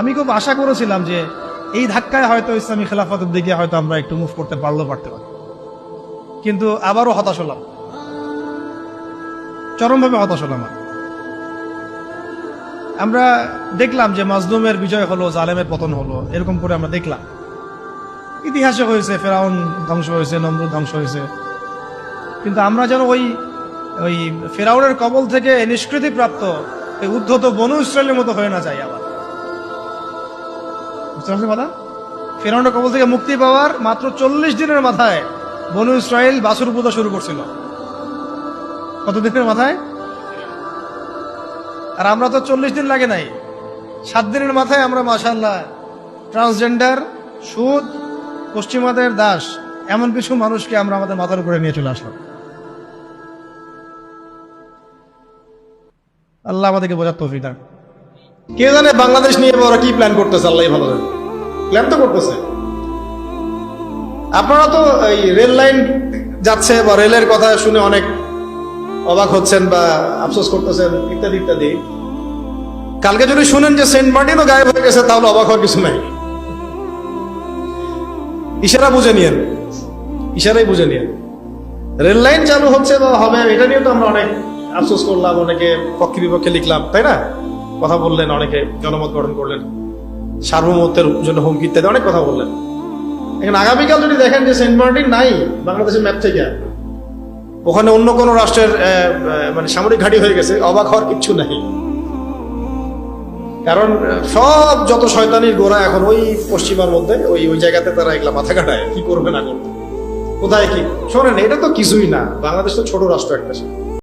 আমি খুব আশা করেছিলাম যে এই ধাক্কায় হয়তো ইসলামী খেলাফতের দিকে হয়তো আমরা একটু মুভ করতে পারতে পারি, কিন্তু আবারও হতাশ হলাম, চরমভাবে হতাশ হলাম। আমরা দেখলাম যে মাজলুমের বিজয় হলো, জালেমের পতন হলো, এরকম করে আমরা দেখলাম। ইতিহাসে হয়েছে, ফেরাউন ধ্বংস হয়েছে, নমরুদ ধ্বংস হয়েছে, কিন্তু আমরা যেন ওই ওই ফেরাউনের কবল থেকে নিষ্কৃতি প্রাপ্ত এই উদ্ধত বনু ইসরায়েলের মতো হয়ে না যায় আবার। বুঝতে পারছেন কথা? ফেরাউনের কবল থেকে মুক্তি পাওয়ার মাত্র 40 দিনের মাথায় বনু ইসরায়েল বাছুর পূজা শুরু করছিল। কত দিনের মাথায়? আর আমরা তো 40 দিন লাগে নাই, 7 দিনের মাথায় আমরা মাশাআল্লাহ ট্রান্সজেন্ডার, সুদ, পশ্চিমাদের দাস, এমন কিছু মানুষকে আমরা আমাদের মাথার উপরে নিয়ে চলে আসলাম। আল্লাহ আমাদেরকে বোঝার তৌফিক দান। কে জানে বাংলাদেশ নিয়ে ওরা কি প্ল্যান করতেছে, আল্লাহ ভালো জানে। প্ল্যান তো করতেছে। আপনারা তো এই রেল লাইন যাচ্ছে বা রেলের কথা শুনে অনেক অবাক হচ্ছেন বা আফসোস করতেছেন ইত্যাদি ইত্যাদি। কালকে যদি শুনেন যে সেন্ট মার্টিনও গায়েব হয়ে গেছে, তাহলে অবাক হওয়ার কিছু নাই। ইশারা বুঝে নিয়েন, ইশারাই বুঝে নিয়েন। রেল লাইন চালু হচ্ছে বা হবে, এটা নিয়ে তো আমরা অনেক আফসোস করলাম, অনেকে পক্ষে বিপক্ষে লিখলাম, তাই না? কথা বললেন, অনেকে জনমত গঠন করলেন, সার্বভৌমত্বের জন্য হুমকি ইত্যাদি অনেক কথা বললেন। এখন আগামীকাল যদি দেখেন যে সেন্ট মার্টিন নাই বাংলাদেশের ম্যাপ থেকে, ওখানে অন্য কোনো রাষ্ট্রের মানে সামরিক ঘাঁটি হয়ে গেছে, অবাক হওয়ার কিচ্ছু নাই। কারণ সব যত শয়তানির গোড়া এখন ওই পশ্চিমার মধ্যে, ওই ওই জায়গাতে তারা এগুলা মাথা কাটায়, কি করবে না করবে, কোথায় কি। শোনেন, এটা তো কিছুই না, বাংলাদেশ তো ছোট রাষ্ট্র একটা।